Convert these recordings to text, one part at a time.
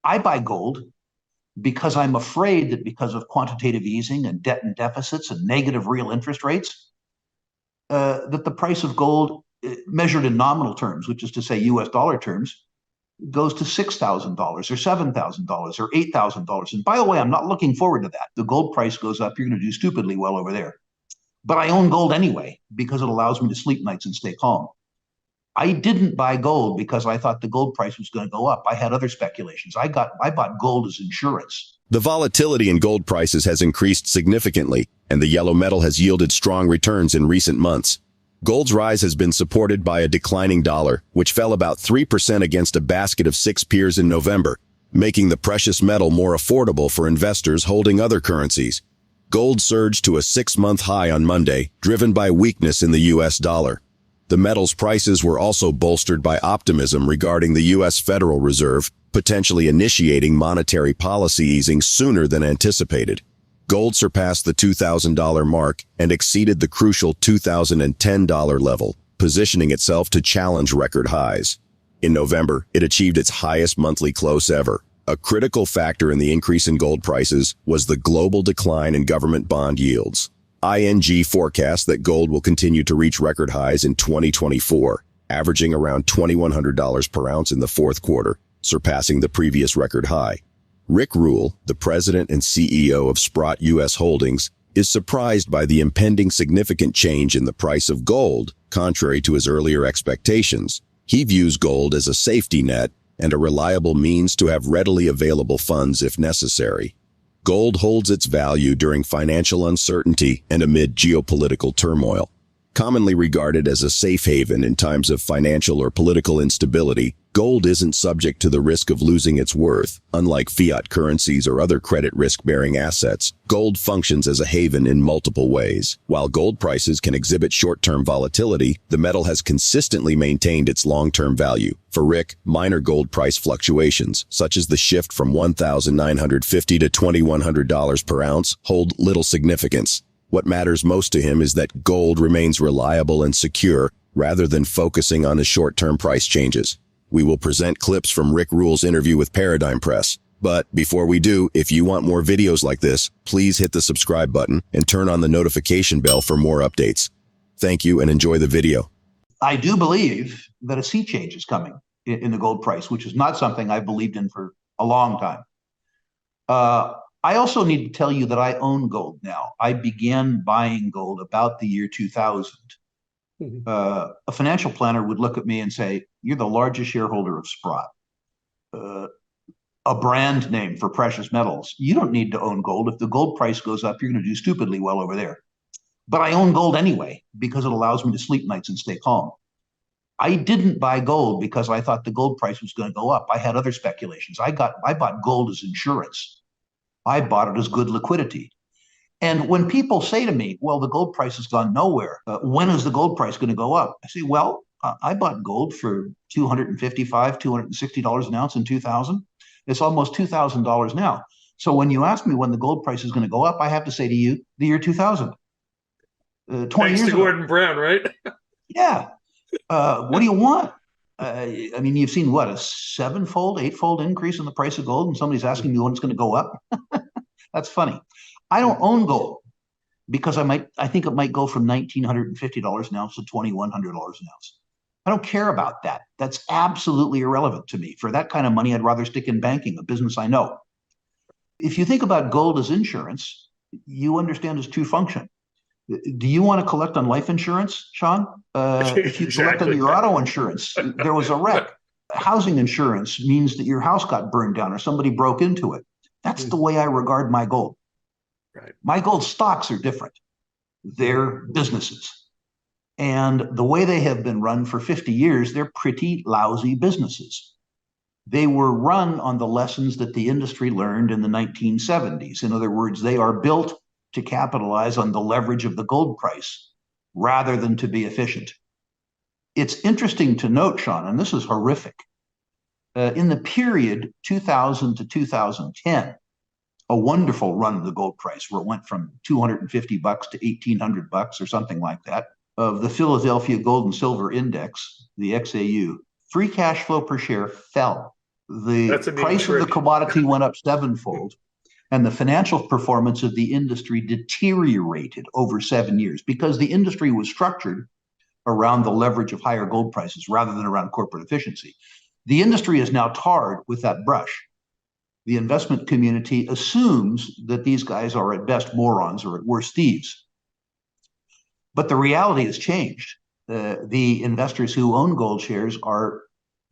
I buy gold because I'm afraid that because of quantitative easing and debt and deficits and negative real interest rates, that the price of gold measured in nominal terms, which is to say US dollar terms, goes to $6,000 or $7,000 or $8,000. And by the way, I'm not looking forward to that. The gold price goes up, you're going to do stupidly well over there. But I own gold anyway because it allows me to sleep nights and stay calm. I didn't buy gold because I thought the gold price was going to go up. I had other speculations. I bought gold as insurance. The volatility in gold prices has increased significantly, and the yellow metal has yielded strong returns in recent months. Gold's rise has been supported by a declining dollar, which fell about 3% against a basket of 6 peers in November, making the precious metal more affordable for investors holding other currencies. Gold surged to a 6-month high on Monday, driven by weakness in the U.S. dollar. The metal's prices were also bolstered by optimism regarding the U.S. Federal Reserve, potentially initiating monetary policy easing sooner than anticipated. Gold surpassed the $2,000 mark and exceeded the crucial $2,010 level, positioning itself to challenge record highs. In November, it achieved its highest monthly close ever. A critical factor in the increase in gold prices was the global decline in government bond yields. ING forecasts that gold will continue to reach record highs in 2024, averaging around $2,100 per ounce in the fourth quarter, surpassing the previous record high. Rick Rule, the president and CEO of Sprott U.S. Holdings, is surprised by the impending significant change in the price of gold, contrary to his earlier expectations. He views gold as a safety net and a reliable means to have readily available funds if necessary. Gold holds its value during financial uncertainty and amid geopolitical turmoil. Commonly regarded as a safe haven in times of financial or political instability, gold isn't subject to the risk of losing its worth. Unlike fiat currencies or other credit risk-bearing assets, gold functions as a haven in multiple ways. While gold prices can exhibit short-term volatility, the metal has consistently maintained its long-term value. For Rick, minor gold price fluctuations, such as the shift from $1,950 to $2,100 per ounce, hold little significance. What matters most to him is that gold remains reliable and secure, rather than focusing on the short-term price changes. We will present clips from Rick Rule's interview with Paradigm Press. But before we do, if you want more videos like this, please hit the subscribe button and turn on the notification bell for more updates. Thank you and enjoy the video. I do believe that a sea change is coming in the gold price, which is not something I've believed in for a long time. I also need to tell you that I own gold now. I began buying gold about the year 2000. A financial planner would look at me and say, "You're the largest shareholder of Sprott, a brand name for precious metals. You don't need to own gold. If the gold price goes up, you're going to do stupidly well over there." But I own gold anyway because it allows me to sleep nights and stay calm. I didn't buy gold because I thought the gold price was going to go up. I had other speculations. I bought gold as insurance. I bought it as good liquidity. And when people say to me, "Well, the gold price has gone nowhere. When is the gold price going to go up?" I say, "Well, I bought gold for $255, $260 an ounce in 2000. It's almost $2,000 now. So when you ask me when the gold price is going to go up, I have to say to you, the year 2000. 20 Thanks years to ago. Gordon Brown, right? Yeah. What do you want? I mean, you've seen what, a 7-fold, 8-fold increase in the price of gold, and somebody's asking me when it's going to go up. That's funny. I don't own gold because I think it might go from $1,950 an ounce to $2,100 an ounce. I don't care about that. That's absolutely irrelevant to me. For that kind of money, I'd rather stick in banking, a business I know. If you think about gold as insurance, you understand its true function. Do you want to collect on life insurance, Sean? If you collect on your auto insurance, there was a wreck. Housing insurance means that your house got burned down or somebody broke into it. That's the way I regard my gold. Right. My gold stocks are different. They're businesses. And the way they have been run for 50 years, they're pretty lousy businesses. They were run on the lessons that the industry learned in the 1970s. In other words, they are built to capitalize on the leverage of the gold price rather than to be efficient. It's interesting to note, Sean, and this is horrific. In the period 2000 to 2010, a wonderful run of the gold price where it went from $250 to $1,800 or something like that, of the Philadelphia Gold and Silver Index, the XAU, free cash flow per share fell. The That's a neat price of the trick. commodity went up sevenfold, and the financial performance of the industry deteriorated over 7 years because the industry was structured around the leverage of higher gold prices rather than around corporate efficiency. The industry is now tarred with that brush. The investment community assumes that these guys are at best morons or at worst thieves. But the reality has changed. The investors who own gold shares are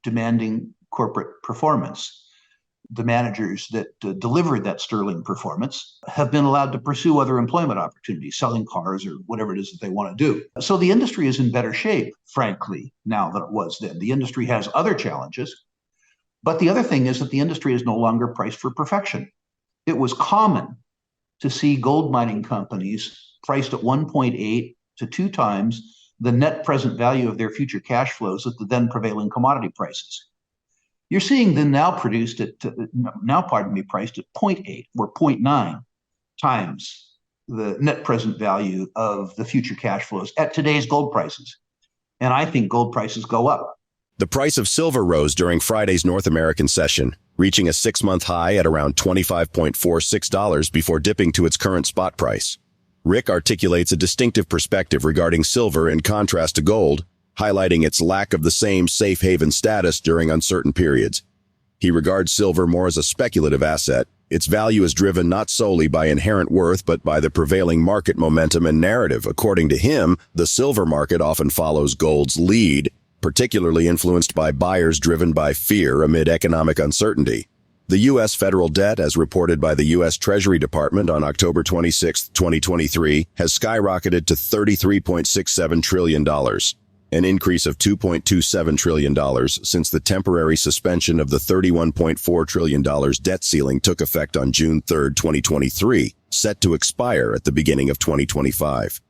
demanding corporate performance. The managers that delivered that sterling performance have been allowed to pursue other employment opportunities, selling cars or whatever it is that they want to do. So the industry is in better shape, frankly, now than it was then. The industry has other challenges, but the other thing is that the industry is no longer priced for perfection. It was common to see gold mining companies priced at 1.8 to 2 times the net present value of their future cash flows at the then prevailing commodity prices. You're seeing them now priced at 0.8 or 0.9 times the net present value of the future cash flows at today's gold prices. And I think gold prices go up. The price of silver rose during Friday's North American session, reaching a 6-month high at around $25.46 before dipping to its current spot price. Rick articulates a distinctive perspective regarding silver in contrast to gold, highlighting its lack of the same safe haven status during uncertain periods. He regards silver more as a speculative asset. Its value is driven not solely by inherent worth, but by the prevailing market momentum and narrative. According to him, the silver market often follows gold's lead, particularly influenced by buyers driven by fear amid economic uncertainty. The U.S. federal debt, as reported by the U.S. Treasury Department on October 26, 2023, has skyrocketed to $33.67 trillion, an increase of $2.27 trillion since the temporary suspension of the $31.4 trillion debt ceiling took effect on June 3, 2023, set to expire at the beginning of 2025.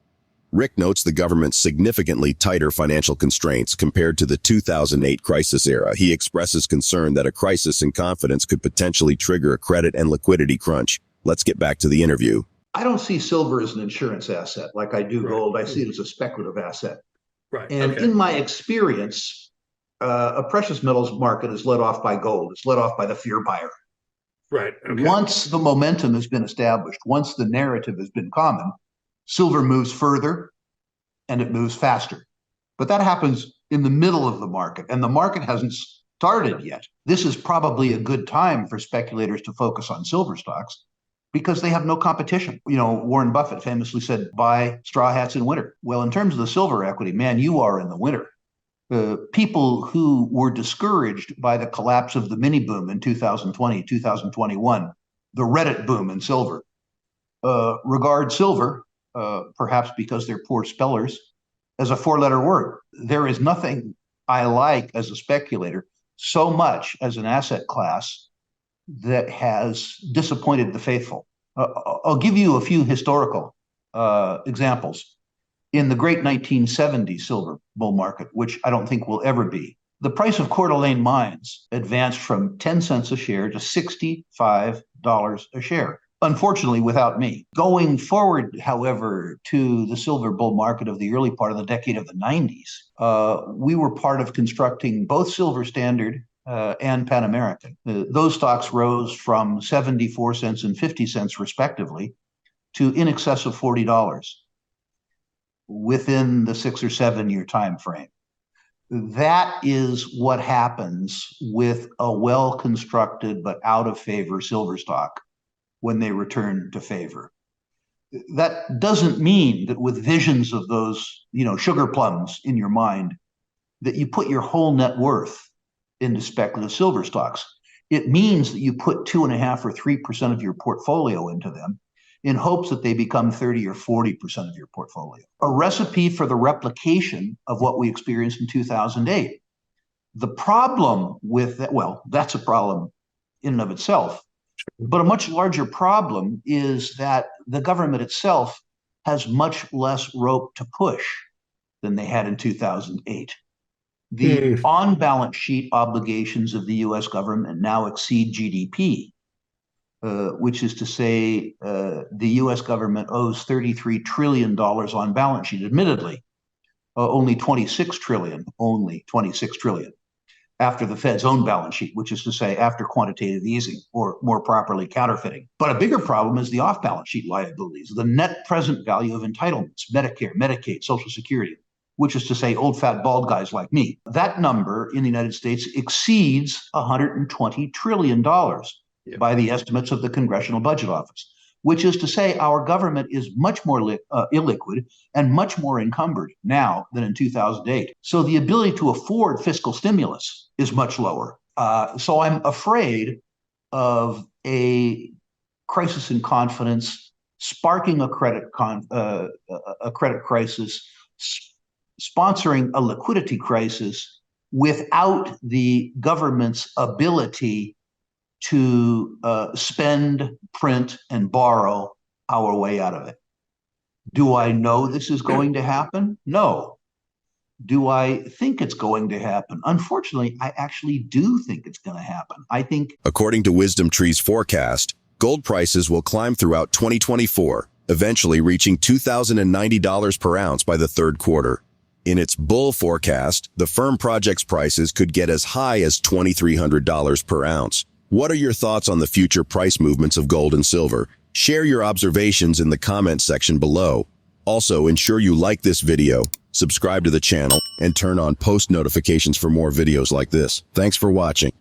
Rick notes the government's significantly tighter financial constraints compared to the 2008 crisis era. He expresses concern that a crisis in confidence could potentially trigger a credit and liquidity crunch. Let's get back to the interview. I don't see silver as an insurance asset like I do gold. I see it as a speculative asset. Right. And in my experience, a precious metals market is led off by gold. It's led off by the fear buyer. Right. Okay. Once the momentum has been established, once the narrative has been common, silver moves further and it moves faster. But that happens in the middle of the market, and the market hasn't started yet. This is probably a good time for speculators to focus on silver stocks because they have no competition. You know, Warren Buffett famously said, buy straw hats in winter. Well, in terms of the silver equity, man, you are in the winter. People who were discouraged by the collapse of the mini boom in 2020, 2021, the Reddit boom in silver, regard silver, perhaps because they're poor spellers, as a 4-letter word. There is nothing I like as a speculator so much as an asset class that has disappointed the faithful. I'll give you a few historical examples. In the great 1970s silver bull market, which I don't think will ever be, the price of Coeur d'Alene mines advanced from 10 cents a share to $65 a share. Unfortunately, without me. Going forward, however, to the silver bull market of the early part of the decade of the 90s, we were part of constructing both Silver Standard and Pan American. Those stocks rose from 74 cents and 50 cents, respectively, to in excess of $40 within the 6 or 7 year time frame. That is what happens with a well-constructed but out of favor silver stock when they return to favor. That doesn't mean that with visions of those, sugar plums in your mind, that you put your whole net worth into speculative silver stocks. It means that you put 2.5 or 3% of your portfolio into them in hopes that they become 30 or 40% of your portfolio. A recipe for the replication of what we experienced in 2008. The problem with that, well, that's a problem in and of itself. But a much larger problem is that the government itself has much less rope to push than they had in 2008. The on-balance sheet obligations of the U.S. government now exceed GDP, which is to say the U.S. government owes $33 trillion on balance sheet. Admittedly, only 26 trillion. after the Fed's own balance sheet, which is to say after quantitative easing, or more properly counterfeiting. But a bigger problem is the off-balance sheet liabilities, the net present value of entitlements, Medicare, Medicaid, Social Security, which is to say old fat bald guys like me. That number in the United States exceeds $120 trillion by the estimates of the Congressional Budget Office, which is to say our government is much more illiquid and much more encumbered now than in 2008. So the ability to afford fiscal stimulus is much lower. So I'm afraid of a crisis in confidence sparking a credit crisis, sponsoring a liquidity crisis without the government's ability to spend, print, and borrow our way out of it. Do I know this is going to happen? No. Do I think it's going to happen? Unfortunately, I actually do think it's going to happen. I think, according to Wisdom Tree's forecast, gold prices will climb throughout 2024, eventually reaching $2,090 per ounce by the third quarter. In its bull forecast, the firm projects prices could get as high as $2,300 per ounce. What are your thoughts on the future price movements of gold and silver? Share your observations in the comments section below. Also, ensure you like this video, subscribe to the channel, and turn on post notifications for more videos like this. Thanks for watching.